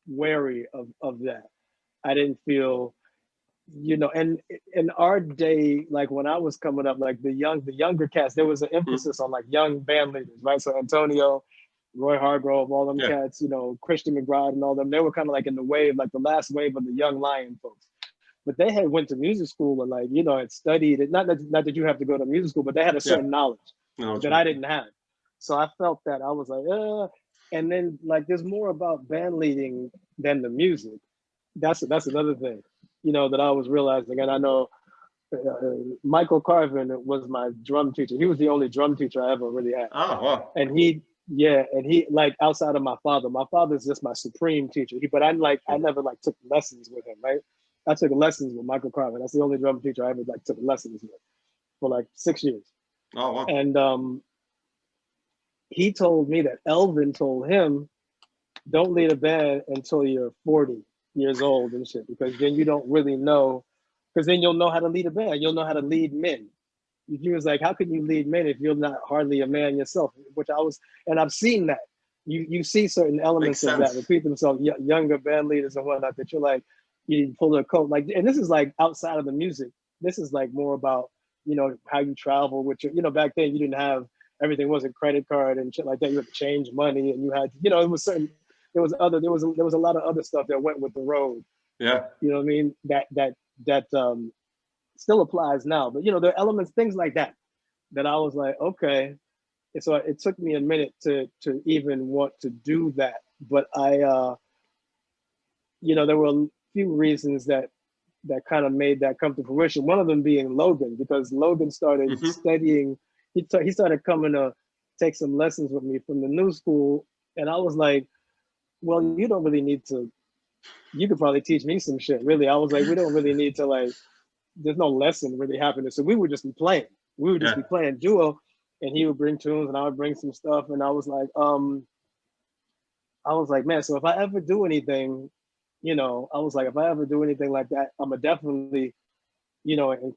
wary of that. I didn't feel, you know, and in our day, like when I was coming up, like the younger cast, there was an emphasis on like young band leaders, right? So Antonio, Roy Hargrove, all them cats, you know, Christian McBride and all them, they were kind of like in the wave, like the last wave of the young lion folks. But they had went to music school and like, you know, had studied it. Not that you have to go to music school, but they had a certain knowledge that I didn't have. So I felt that I was like, and then like there's more about band leading than the music. That's another thing, you know, that I was realizing. And I know Michael Carvin was my drum teacher. He was the only drum teacher I ever really had. Oh, wow. And he like outside of my father's just my supreme teacher. But I never like took lessons with him, right? I took lessons with Michael Carvin. That's the only drum teacher I ever like took lessons with for like 6 years. Oh, wow. And he told me that Elvin told him, "Don't lead a band until you're 40 years old and shit, because then you don't really know, because then you'll know how to lead a band. You'll know how to lead men." He was like, "How can you lead men if you're not hardly a man yourself?" Which I was, and I've seen that. You see certain elements of that repeat themselves, younger band leaders and whatnot, that you're like, you pull their coat, like, and this is like outside of the music. This is like more about, you know, how you travel with your, you know, back then you didn't have, everything wasn't credit card and shit like that. You had to change money, and you had, you know, it was certain, there was a lot of other stuff that went with the road. Yeah. You know what I mean? That still applies now, but you know, there are elements, things like that I was like, okay. And so it took me a minute to even want to do that, but I, you know, there were a few reasons that kind of made that come to fruition. One of them being Logan, because Logan started studying. He started coming to take some lessons with me from the new school, and I was like, "Well, you don't really need to. You could probably teach me some shit." Really, I was like, "We don't really need to like. There's no lesson really happening." So we would just be playing. We would just be playing duo, and he would bring tunes, and I would bring some stuff, and I was like, man, so if I ever do anything, you know, I was like, if I ever do anything like that, I'm gonna definitely, you know, and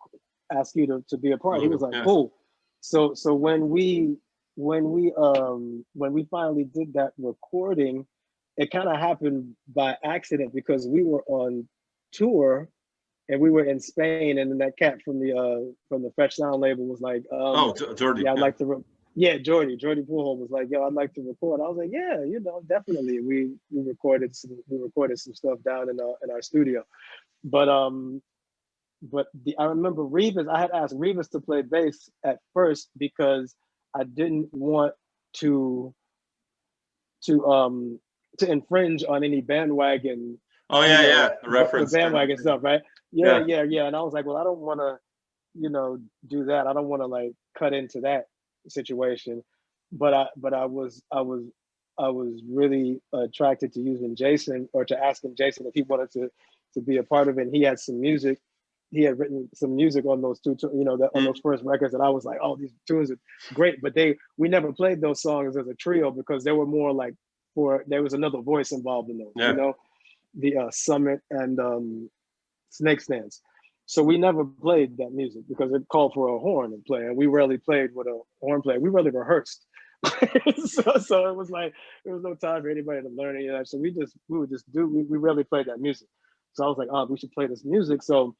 ask you to be a part. He was like, cool. So when we finally did that recording, it kind of happened by accident, because we were on tour and we were in Spain, and then that cat from the Fresh Sound label was like, Dirty. Yeah, I'd like to Yeah, Jordy Poolhole was like, "Yo, I'd like to record." I was like, "Yeah, definitely." We recorded some stuff down in our studio, but I remember Revis. I had asked Revis to play bass at first because I didn't want to to um to infringe on any bandwagon. Oh yeah, yeah, The reference bandwagon stuff, right? Yeah. Yeah. And I was like, well, I don't want to, do that. I don't want to like cut into that situation. But I was really attracted to using Jason, or to asking Jason if he wanted to be a part of it. And he had some music. He had written some music on those on those first records, and I was like, oh, these tunes are great. But we never played those songs as a trio because they were more like there was another voice involved in those. Yeah. The Summit and Snake Stance. So we never played that music because it called for a horn and play, and we rarely played with a horn player. We rarely rehearsed. so it was like there was no time for anybody to learn any of that. So we rarely played that music. So I was like, oh, we should play this music. So,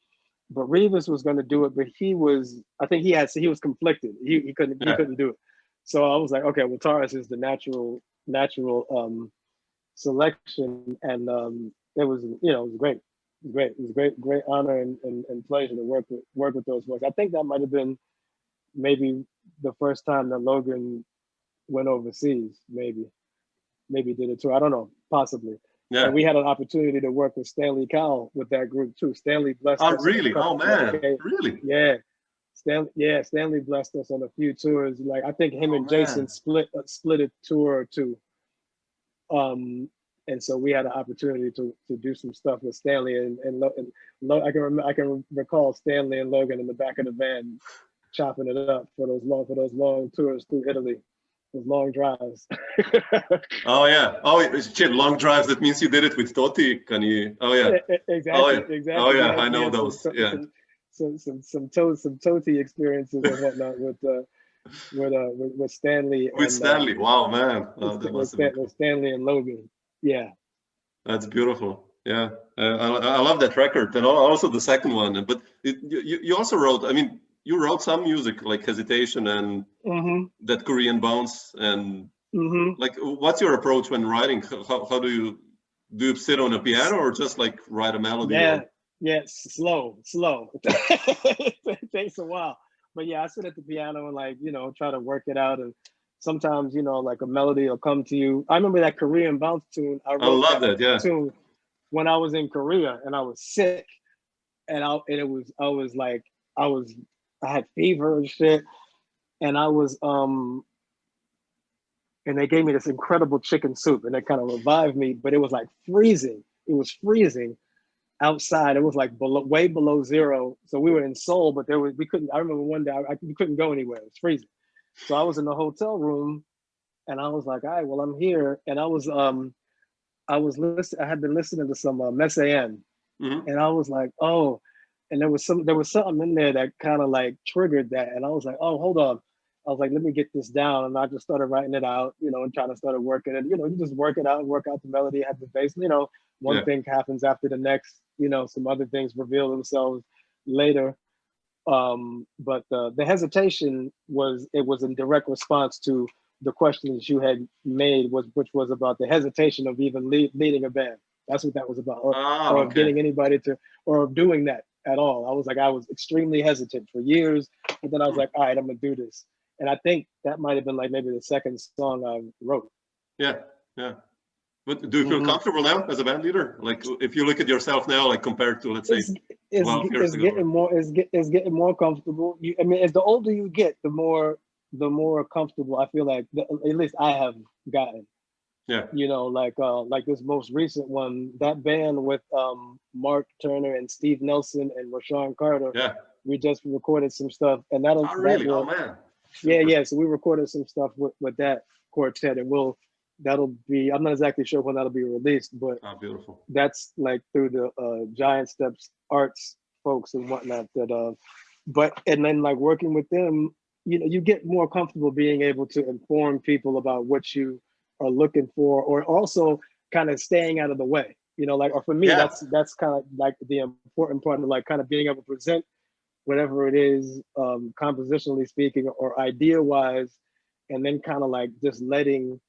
but Revis was going to do it, but he was conflicted. He couldn't do it. So I was like, okay, well, Tarus is the natural selection, and it was great. It was great honor and pleasure to work with those boys. I think that might have been maybe the first time that Logan went overseas. Maybe did a tour. I don't know, possibly. Yeah. And we had an opportunity to work with Stanley Cowell with that group too. Stanley blessed us. Oh really? Oh man, really? Yeah. Stanley blessed us on a few tours. Like I think him and Jason split a tour or two. And so we had an opportunity to do some stuff with Stanley and I can recall Stanley and Logan in the back of the van chopping it up for those long tours through Italy, those long drives. Oh yeah. Oh shit, long drives. That means you did it with Toti. Can you? Oh yeah. Exactly. Oh yeah. Exactly. Oh yeah. I know those. Yeah. Some Toti experiences and whatnot with Stanley. With Stanley. Wow, man. Oh, with Stanley and Logan. Yeah. That's beautiful. Yeah, I love that record, and also the second one. But you also wrote. I mean, you wrote some music like Hesitation and that Korean Bounce. And like, what's your approach when writing? How do you sit on a piano or just like write a melody? Yeah, slow. It takes a while, but yeah, I sit at the piano and like try to work it out. And sometimes like a melody will come to you. I remember that Korean Bounce tune. I love that tune when I was in Korea and I was sick, and I had fever and shit, and I was and they gave me this incredible chicken soup, and it kind of revived me. But it was like freezing. It was freezing outside. It was like way below zero. So we were in Seoul, but we couldn't. I remember one day we couldn't go anywhere. It was freezing. So I was in the hotel room, and I was like, all right, well, I'm here. And I had been listening to some Mateen, and I was like, oh, and there was something in there that kind of like triggered that. And I was like, oh, hold on. I was like, let me get this down. And I just started writing it out, and trying to start working it. You just work it out and work out the melody, have the bass. One thing happens after the next, some other things reveal themselves later. But the hesitation was in direct response to the questions you had made, which was about the hesitation of even leading a band. That's what that was about, or getting anybody to, or doing that at all. I was extremely hesitant for years, but then I was like, all right, I'm gonna do this. And I think that might have been like maybe the second song I wrote. Yeah. But do you feel comfortable now as a band leader? Like if you look at yourself now, like compared to, let's say, 12 years ago. It's getting more comfortable. As the older you get, the more comfortable I feel like, at least I have gotten. Yeah. Like this most recent one, that band with Mark Turner and Steve Nelson and Rashawn Carter. Yeah. We just recorded some stuff, and oh man. Yeah. So we recorded some stuff with that quartet, and that'll be, I'm not exactly sure when that'll be released, but beautiful. That's like through the Giant Steps Arts folks and whatnot. And then like working with them, you get more comfortable being able to inform people about what you are looking for, or also kind of staying out of the way. Or for me, that's kind of like the important part of like kind of being able to present whatever it is, compositionally speaking or idea-wise, and then kind of like just letting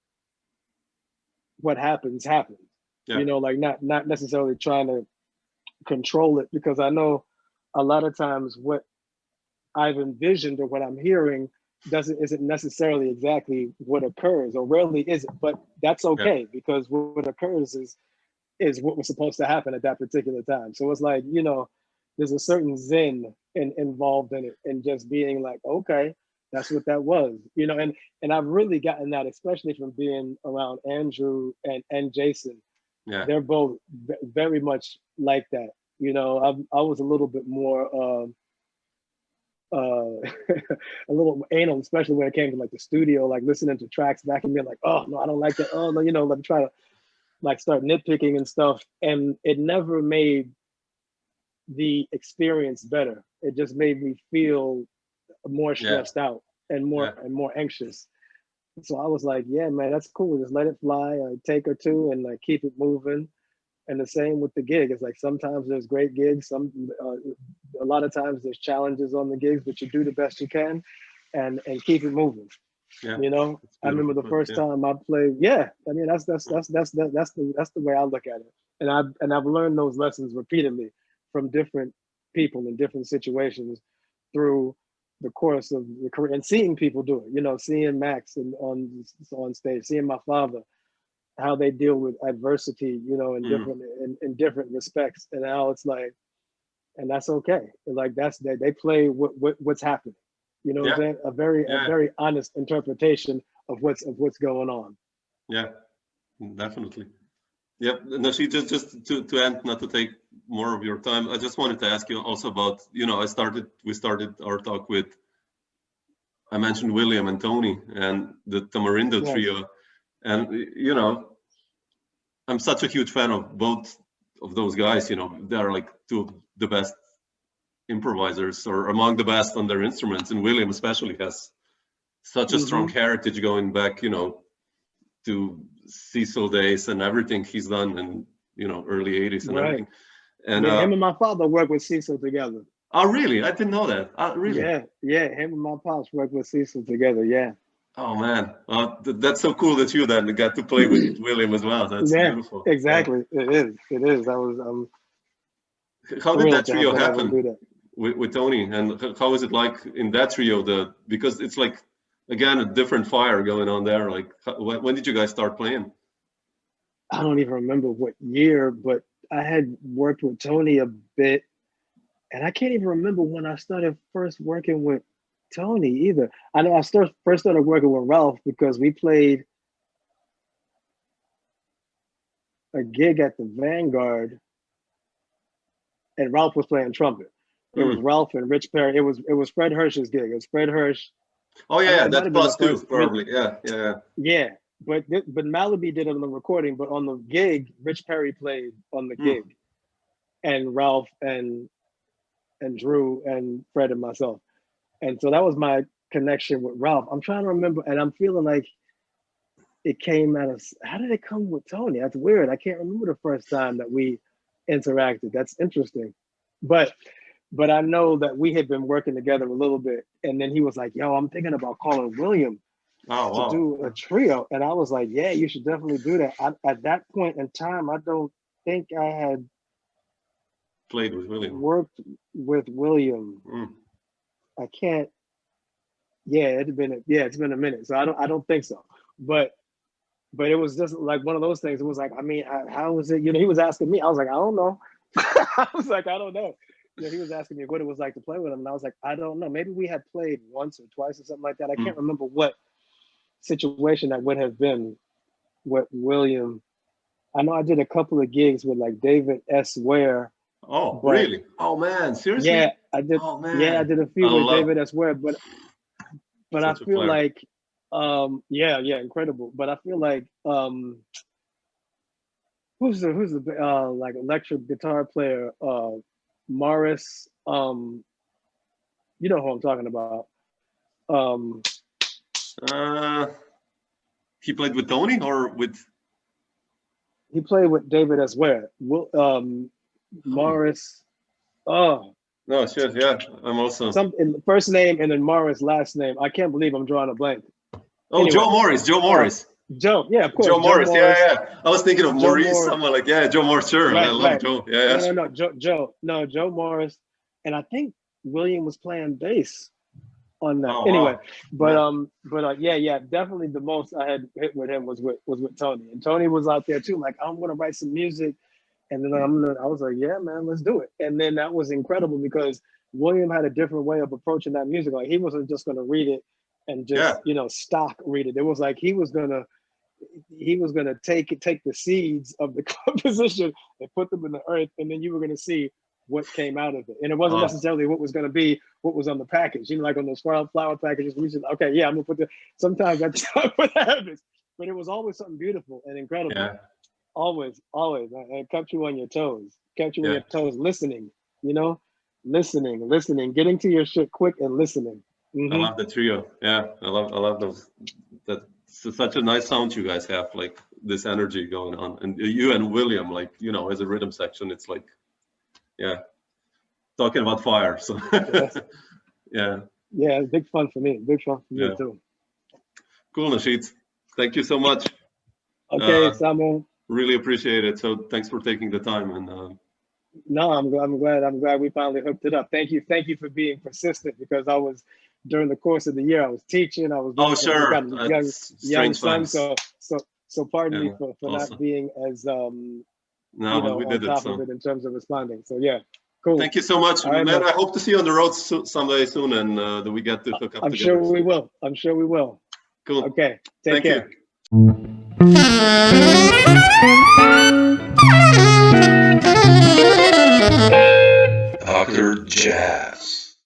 what happens happen. Yeah. You know, like not necessarily trying to control it, because I know a lot of times what I've envisioned or what I'm hearing isn't necessarily exactly what occurs, or rarely is it, but that's okay, because what occurs is what was supposed to happen at that particular time. So it's like, you know, there's a certain zen involved in it, and just being like, okay, that's what that was, you know. And I've really gotten that, especially from being around Andrew and Jason. Yeah, They're both very much like that, you know. I was a little bit more a little anal, especially when it came to like the studio, like listening to tracks back and being like, oh no, I don't like that, oh no, you know, like try to like start nitpicking and stuff, and it never made the experience better. It just made me feel more stressed out and more anxious. So I was like, yeah, man, that's cool. Just let it fly, take or two, and like keep it moving. And the same with the gig. It's like sometimes there's great gigs. A lot of times there's challenges on the gigs, but you do the best you can, and keep it moving. yeah. You know, I remember the first time I played. Yeah, I mean that's the way I look at it. And I've learned those lessons repeatedly from different people in different situations through the course of the career, and seeing people do it. You know, seeing Max and on stage, seeing my father, how they deal with adversity, you know, in different respects, and how it's like, and that's okay. Like they play what's happening. You know what I'm saying? A very honest interpretation of what's going on. Yeah, definitely. Yep. Nasheet, just to end, not to take more of your time, I just wanted to ask you also about, you know, we started our talk with, I mentioned William and Tony and the Tamarindo trio. And, you know, I'm such a huge fan of both of those guys. You know, they're like two of the best improvisers, or among the best on their instruments. And William especially has such a strong heritage going back, you know, to Cecil days and everything he's done in, you know, early 80s and everything. And him and my father worked with Cecil together. Oh, really? I didn't know that. Really? Yeah. Him and my pops worked with Cecil together. Yeah. Oh man, that's so cool that you then got to play with William as well. That's beautiful. Exactly. Yeah. It is. I was. How did that trio happen with Tony, and how is it like in that trio? Because it's like, again, a different fire going on there. Like, when did you guys start playing? I don't even remember what year, but I had worked with Tony a bit, and I can't even remember when I started first working with Tony either. I know I first started working with Ralph because we played a gig at the Vanguard, and Ralph was playing trumpet. It was Ralph and Rich Perry. It was Fred Hirsch's gig. It was Fred Hirsch. Oh yeah, that's plus two probably. Yeah. Yeah, but Malaby did it on the recording, but on the gig, Rich Perry played on the gig, and Ralph and Drew and Fred and myself. And so that was my connection with Ralph. I'm trying to remember, and I'm feeling like it came out of, how did it come with Tony? That's weird. I can't remember the first time that we interacted. That's interesting. But I know that we had been working together a little bit, and then he was like, yo, I'm thinking about calling William to do a trio. And I was like, yeah, you should definitely do that. At that point in time, I don't think I had played with William. Worked with William. I can't. Yeah, it's been a minute. So I don't think so. But it was just like one of those things. It was like, I mean, how was it? You know, he was asking me. I was like, I don't know. I was like, I don't know. You know, he was asking me what it was like to play with him, and I was like, I don't know. Maybe we had played once or twice or something like that. I can't remember what situation that would have been with William. I know I did a couple of gigs with like David S. Ware. Oh, really? Oh man, seriously? Yeah, I did. Oh man. Yeah, I did a few with David S. Ware, but I feel like, incredible. But I feel like, who's the like electric guitar player? Morris. You know who I'm talking about. He played with Tony or with? He played with David S. Ware. Morris. Oh. No, sure. Yeah, I'm also. Some first name and then Morris last name. I can't believe I'm drawing a blank. Oh, Anyway. Joe Morris. Joe, yeah, of course. Joe Morris, yeah. I was thinking of Maurice, Morris. someone like, yeah, Joe Morris, sure. Right, I love right. Joe. Yeah, No, Joe Morris, and I think William was playing bass on that. Oh, anyway, wow. yeah, definitely the most I had hit with him was with Tony, and Tony was out there too. Like, I'm gonna write some music, and then I was like, yeah, man, let's do it. And then that was incredible because William had a different way of approaching that music. Like, he wasn't just gonna read it and just stock read it. It was like he was gonna take the seeds of the composition and put them in the earth, and then you were gonna see what came out of it. And it wasn't necessarily what was going to be what was on the package. You know, like on those flower packages, we said, okay, yeah, I'm gonna put the. Sometimes that's what happens, but it was always something beautiful and incredible. Yeah. Always, it kept you on your toes. On your toes, listening. You know, listening, getting to your shit quick and listening. I love the trio. Yeah, I love those. That's such a nice sound you guys have. Like this energy going on, and you and William, like, you know, as a rhythm section, it's like. Yeah, talking about fire. So yeah, big fun for me. Big fun for me too. Cool, Nasheet. Thank you so much. Okay, Samo. Really appreciate it. So thanks for taking the time. And no, I'm glad we finally hooked it up. Thank you for being persistent, because I was during the course of the year I was teaching. I was young son. So pardon me for not being as we did on top of it in terms of responding. So yeah, cool. Thank you so much, right, man. I hope to see you on the road someday soon, and that we get to hook up I'm together. I'm sure we will. Cool. Okay. Take care. Dr. Jazz.